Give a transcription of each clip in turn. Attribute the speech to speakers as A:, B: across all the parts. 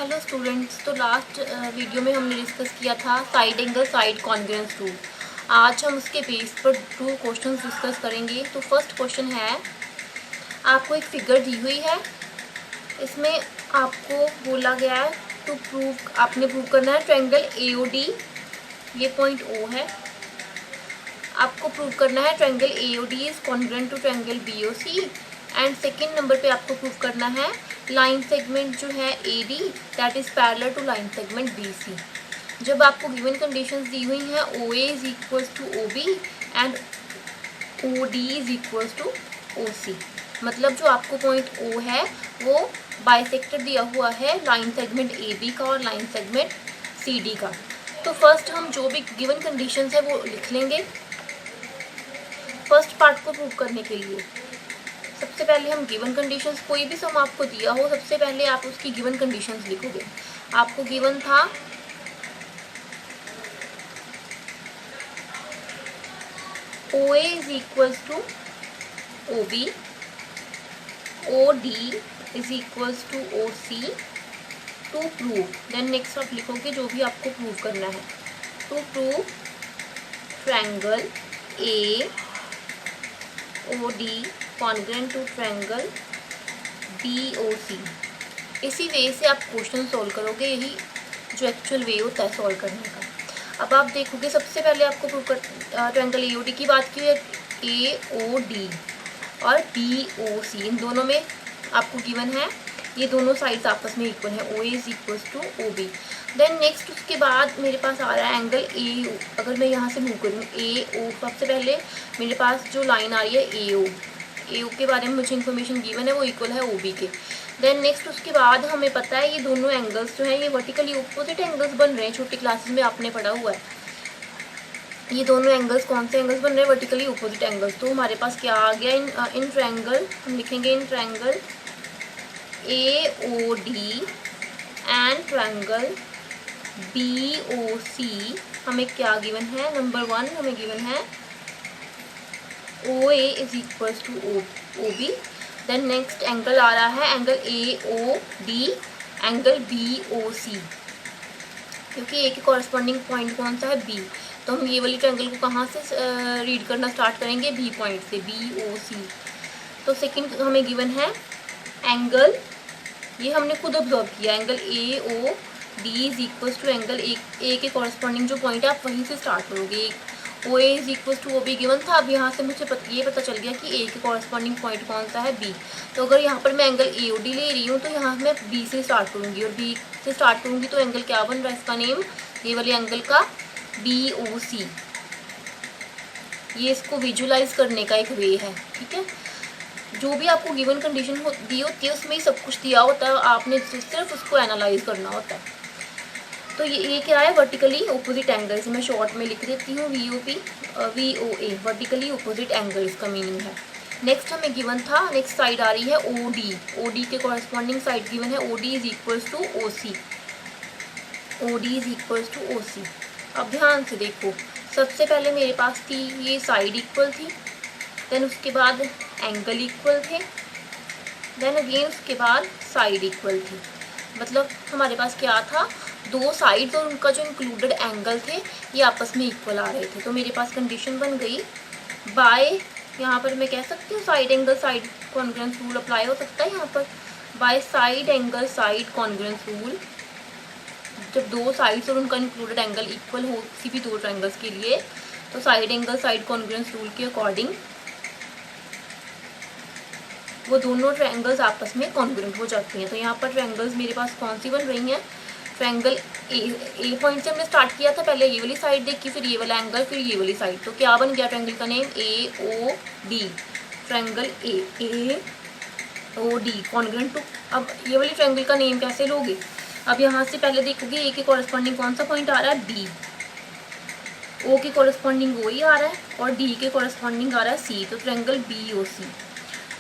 A: Hello students, तो last video में हमने डिस्कस किया था side angle side congruence rule. आज हम उसके बेस पर 2 क्वेश्चंस डिस्कस करेंगे। तो फर्स्ट क्वेश्चन है, आपको एक फिगर दी हुई है, इसमें आपको बोला गया है आपने प्रूव करना है ट्रायंगल AOD, ये पॉइंट O है। आपको प्रूव करना है triangle AOD is congruent to triangle BOC। And second number पे आपको प्रूव करना है लाइन सेगमेंट जो है AD that is parallel to line segment BC। जब आपको गिवन कंडीशंस दी हुई हैं OA is equals to OB and OD is equals to OC, मतलब जो आपको पॉइंट O है वो बाइसेक्टर दिया हुआ है लाइन सेगमेंट AB का और लाइन सेगमेंट CD का। तो फर्स्ट हम जो भी गिवन कंडीशंस है वो लिख लेंगे फर्स्ट पार्ट को प्रूव करने के लिए। सबसे पहले हम गिवन कंडीशंस, कोई भी सम आपको दिया हो सबसे पहले आप उसकी गिवन कंडीशंस लिखोगे। आपको गिवन था OA is equals to OB, OD is equals to OC to prove. Then next आप लिखोगे जो भी आपको प्रूव करना है। To prove triangle AOD congruent to triangle BOC। इसी वे से आप क्वेश्चन सॉल्व करोगे, यही जो एक्चुअल वे होता है सॉल्व करने का। अब आप देखोगे सबसे पहले आपको प्रूव कर ट्रायंगल AOD की बात की है, AOD और BOC इन दोनों में आपको गिवन है ये दोनों साइड्स आपस में इक्वल है, OA is equals to OB। Then next उसके बाद मेरे पास आ रहा है एंगल AO। अगर मैं यहाँ से मूव करूँ AO, सबसे पहले मेरे पास जो लाइन आ रही है AO के बारे में मुझे इन्फॉर्मेशन गिवन है, वो इक्वल है OB के। देन नेक्स्ट उसके बाद हमें पता है ये दोनों एंगल्स जो हैं ये वर्टिकली ऑपोजिट एंगल्स बन रहे हैं, छोटी क्लासेस में आपने पढ़ा हुआ है। ये दोनों एंगल्स कौन से एंगल्स बन रहे हैं? Vertically opposite angles. तो हमारे पास क्या आ गया इन ट्रायंगल, हम लिखेंगे in triangle AOD and triangle BOC हमें क्या गिवन है? नंबर 1 हमें गिवन है OA is equals to OB। Then next angle आ रहा है एंगल AOD एंगल BOC, क्योंकि A के कॉरस्पॉन्डिंग पॉइंट कौन सा है? B। तो हम ये वाली ट्रायंगल को कहाँ से रीड करना स्टार्ट करेंगे? B पॉइंट से, BOC। तो सेकंड हमें गिवन है एंगल, ये हमने खुद ऑब्जर्व किया, angle AOD is equals to angle A के कॉरस्पॉन्डिंग जो पॉइंट है आप वहीं से स्टार्ट करोगे। OA is equals to OB given था। अब यहाँ से मुझे ये पता चल गया कि A के कॉरस्पॉन्डिंग पॉइंट कौन सा है? B। तो अगर यहाँ पर मैं एंगल AOD ले रही हूँ तो यहाँ मैं B से स्टार्ट करूँगी, और B से स्टार्ट करूँगी तो एंगल क्या बन रहा है? इसका नेम ये वाले एंगल का BOC। ये इसको विजुलाइज करने का एक वे है, ठीक है। जो भी आपको गिवन कंडीशन दी होती है उसमें ही सब कुछ दिया होता है, आपने सिर्फ उसको एनालाइज करना होता है। तो ये क्या है? वर्टिकली ऑपोजिट एंगल्स, मैं शॉर्ट में लिख देती हूँ VOA, वर्टिकली ऑपोजिट एंगल इसका मीनिंग है। नेक्स्ट हमें गिवन था, नेक्स्ट साइड आ रही है OD के कॉरस्पॉन्डिंग साइड गिवन है OD is equals to OC, OD is equals to OC। अब ध्यान से देखो, सबसे पहले मेरे पास थी ये साइड इक्वल थी, देन उसके बाद एंगल इक्वल थे, देन अगेन उसके बाद साइड इक्वल थी। मतलब हमारे पास क्या था? दो साइड्स और उनका जो इंक्लूडेड एंगल थे ये आपस में इक्वल आ रहे थे। तो मेरे पास कंडीशन बन गई बाय, यहाँ पर मैं कह सकती हूँ side angle side congruence rule apply हो सकता है यहाँ पर, by side angle side congruence rule. जब दो साइड्स और उनका इंक्लूडेड एंगल इक्वल हो किसी भी दो ट्रायंगल्स के लिए, तो side angle side congruence rule के अकॉर्डिंग वो दोनों ट्रायंगल्स आपस में कॉन्ग्रुएंट हो जाती हैं। तो यहाँ पर ट्रायंगल्स मेरे पास कौन सी बन रही हैं? ट्रायंगल ए पॉइंट से हमने स्टार्ट किया था, पहले ये वाली साइड देखी, फिर ये वाला एंगल, फिर ये वाली साइड। तो क्या बन गया ट्रायंगल का name? AOD, triangle AOD congruent to. अब ये वाली ट्रायंगल का नेम कैसे लोगे? अब यहाँ से पहले देखोगे A के कॉरस्पॉन्डिंग कौन सा पॉइंट आ रहा है? B, O के कॉरस्पॉन्डिंग वही आ रहा है, और D के कॉरस्पॉन्डिंग आ रहा है C, तो ट्रायंगल BOC।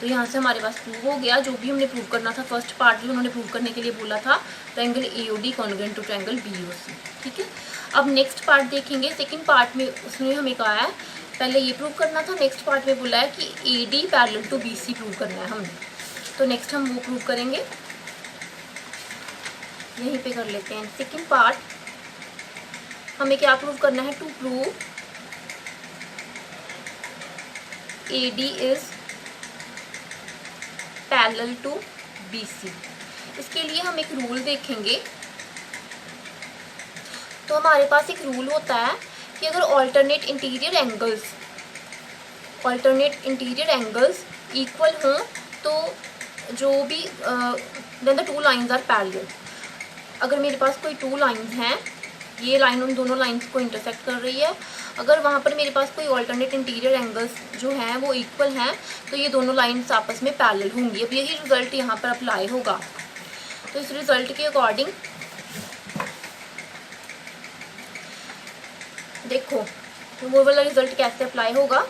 A: तो यहाँ से हमारे पास प्रूव हो गया जो भी हमने प्रूव करना था। फर्स्ट पार्ट भी उन्होंने प्रूव करने के लिए बोला था triangle AOD congruent to triangle BOC, ठीक है। अब नेक्स्ट पार्ट देखेंगे। सेकंड पार्ट में उसने हमें कहा है पहले ये प्रूव करना था, नेक्स्ट पार्ट में बोला है कि AD parallel to BC prove करना है हमने। तो नेक्स्ट हम वो प्रूव करेंगे। यहीं पे कर लेते हैं। सेकंड पार्ट, हमें क्या प्रूव करना है? To prove AD is parallel to BC। इसके लिए हम एक रूल देखेंगे। तो हमारे पास एक रूल होता है कि अगर ऑल्टरनेट इंटीरियर एंगल्स इक्वल हों तो जो भी then the two lines are parallel. अगर मेरे पास कोई टू लाइंस हैं, ये लाइन उन दोनों लाइंस को इंटरसेक्ट कर रही है, अगर वहाँ पर मेरे पास कोई ऑल्टरनेट इंटीरियर एंगल्स जो हैं वो इक्वल हैं तो ये दोनों लाइंस आपस में पैरेलल होंगी। अब यही रिजल्ट यहाँ पर अप्लाई होगा। तो इस रिजल्ट के अकॉर्डिंग देखो वो वाला रिजल्ट कैसे अप्लाई होगा।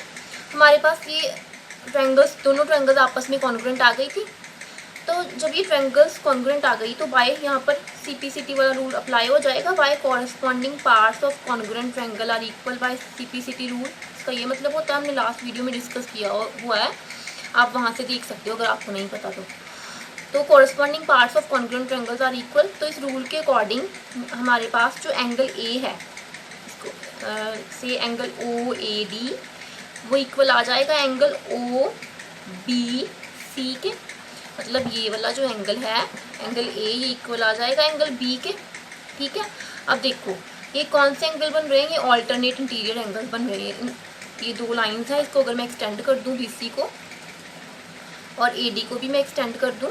A: हमारे पास ये दोनों ट्रायंगल्स आपस में कॉन्ग्रुएंट आ गई थी। तो जब ये ट्रायंगल्स कॉन्ग्रुएंट आ गई तो बाय यहाँ पर CP/CT वाला रूल अप्लाई हो जाएगा। By corresponding parts of congruent triangle are equal by CP/CT rule. इसका ये मतलब होता है, हमने लास्ट वीडियो में डिस्कस किया हुआ है, आप वहाँ से देख सकते हो अगर आपको नहीं पता तो corresponding parts of congruent triangles are equal. तो इस रूल के अकॉर्डिंग हमारे पास जो एंगल A है, से एंगल OAD, वो इक्वल आ जाएगा एंगल OBC के। मतलब ये वाला जो एंगल है, एंगल A, ये इक्वल आ जाएगा एंगल B के। ठीक है। अब देखो ये कौन से एंगल बन रहे हैं? ये ऑल्टरनेट इंटीरियर एंगल बन रहे हैं। ये दो लाइंस हैं, इसको अगर मैं एक्सटेंड कर दूं BC को और AD को भी मैं एक्सटेंड कर दूं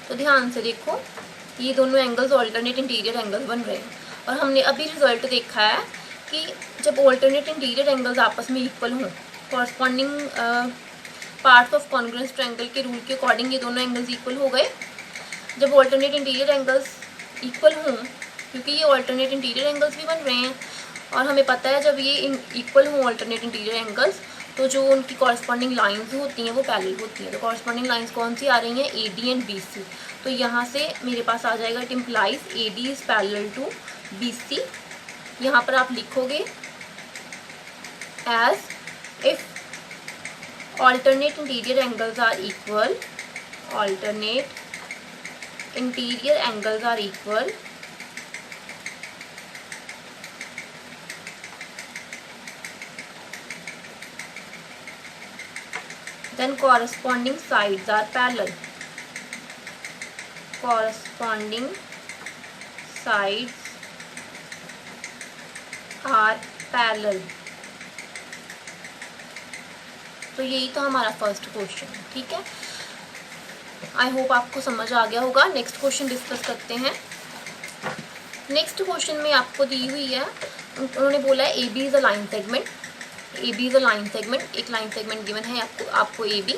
A: तो ध्यान से देखो ये दोनों एंगल्स ऑल्टरनेट इंटीरियर एंगल बन रहे हैं। और हमने अभी रिजल्ट देखा है कि जब ऑल्टरनेट इंटीरियर एंगल्स आपस में इक्वल हों, corresponding parts of congruence triangle के रूल के अकॉर्डिंग ये दोनों एंगल्स इक्वल हो गए। जब ऑल्टरनेट इंटीरियर एंगल्स इक्वल हों, क्योंकि ये ऑल्टरनेट इंटीरियर एंगल्स भी बन रहे हैं और हमें पता है जब ये इक्वल हों ऑल्टरनेट इंटीरियर एंगल्स तो जो उनकी कॉरस्पॉन्डिंग लाइंस होती हैं वो पैरेलल होती हैं। तो कॉरस्पॉन्डिंग लाइंस कौन सी आ रही हैं? AD and BC। तो यहाँ से मेरे पास आ जाएगा, it implies AD is parallel to BC। यहाँ पर आप लिखोगे as if alternate interior angles are equal, then corresponding sides are parallel. Corresponding sides are parallel. तो यही तो हमारा फर्स्ट क्वेश्चन है। ठीक है, आई होप आपको समझ आ गया होगा। नेक्स्ट क्वेश्चन डिस्कस करते हैं। नेक्स्ट क्वेश्चन में आपको दी हुई है, उन्होंने बोला है AB is a line segment. AB is a line segment, एक लाइन सेगमेंट गिवन है आपको AB,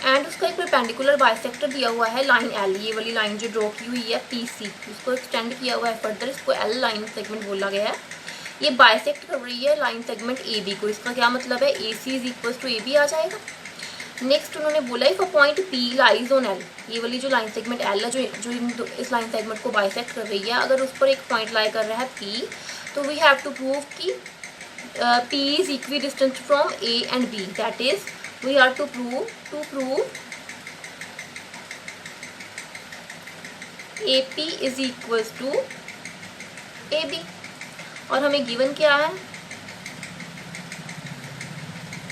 A: एंड उसका एक परपेंडिकुलर बाइसेक्टर दिया हुआ है लाइन L। ये वाली लाइन जो ड्रॉ की हुई है PC, उसको एक्सटेंड किया हुआ है फर्दर, इसको L लाइन सेगमेंट बोला गया है। ये बाइसेक्ट कर रही है लाइन सेगमेंट AB को। इसका क्या मतलब है? AC is equal to AB आ जाएगा। नेक्स्ट उन्होंने बोला if a point P lies on L, ये वाली जो लाइन सेगमेंट L है जो इस लाइन सेगमेंट को बाइसेक्ट कर रही है, अगर उस पर एक पॉइंट लाई कर रहा है P, तो वी हैव टू प्रूव कि P is equidistance from A and B। That is we have to prove AP is equal to AB। और हमें गिवन क्या है?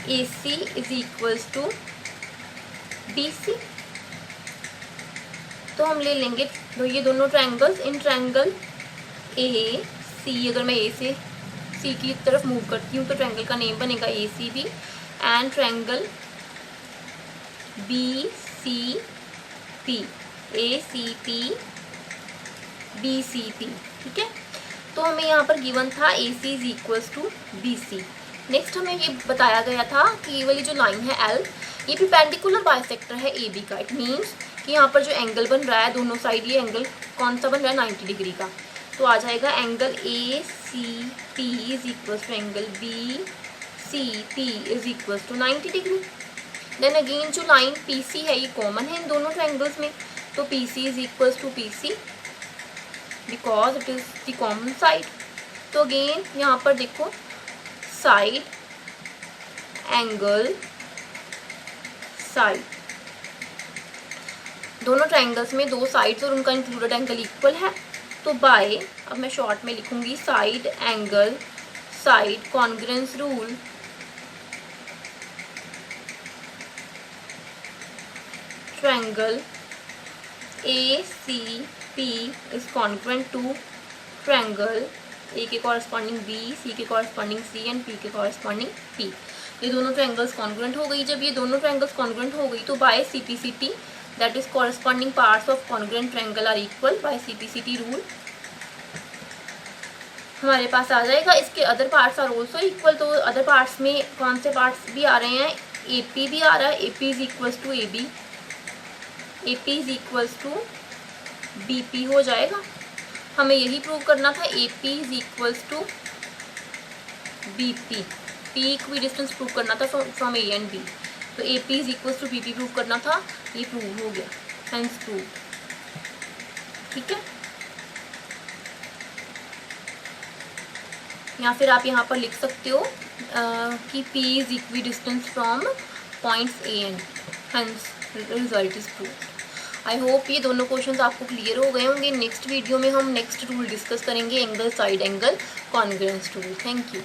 A: AC is equals to BC। तो हम ले लेंगे तो ये दोनों ट्रायंगल्स, इन ट्रायंगल AC, अगर मैं A से C की तरफ मूव करती हूँ तो ट्रायंगल का नेम बनेगा ACB, and triangle BCP, ACP BCP। ठीक है, तो हमें यहाँ पर गिवन था AC is equals to BC। Next हमें ये बताया गया था कि ये वाली जो लाइन है L, ये परपेंडिकुलर बाइसेक्टर है AB का। इट मीन्स कि यहाँ पर जो एंगल बन रहा है दोनों साइड, ये एंगल कौन सा बन रहा है? 90 डिग्री का। तो आ जाएगा angle ACP is equals to angle BCP is equals to 90 degree. Then again जो लाइन PC है ये कॉमन है इन दोनों ट्रायंगल्स में, तो PC is equals to PC because it is the common side. तो अगेन यहाँ पर देखो साइड, एंगल, साइड। दोनों ट्राइंगल्स में दो साइड्स और उनका इंक्लूडेड एंगल इक्वल है, तो बाय, अब मैं शॉर्ट में लिखूंगी, side angle side congruence rule triangle ACP is congruent to triangle A के कॉरस्पॉन्डिंग B, C के कॉरस्पॉन्डिंग C एंड P के कॉरस्पॉन्डिंग P। ये दोनों ट्रायंगल्स कॉन्ग्रुएंट हो गई। जब ये दोनों ट्रायंगल्स कॉन्ग्रुएंट हो गई तो by CPCT that is corresponding parts of congruent triangle are equal, by CPCT rule हमारे पास आ जाएगा। इसके other parts are also equal, तो अदर पार्ट्स में कौन से पार्ट्स भी आ रहे हैं, AP भी आ रहा है, AP is equals to AB, AP is equals to BP हो जाएगा। हमें यही प्रूव करना था, AP is equals to BP, P equidistance prove करना था फ्रॉम A एंड B, तो AP is equals to BP prove करना था, ये प्रूव हो गया, हेंस प्रूव। ठीक है, या फिर आप यहाँ पर लिख सकते हो कि P is equidistance from points A and, hence result is prove. I hope ये दोनों क्वेश्चंस आपको क्लियर हो गए होंगे। नेक्स्ट वीडियो में हम नेक्स्ट रूल डिस्कस करेंगे, angle side angle congruence rule. Thank you.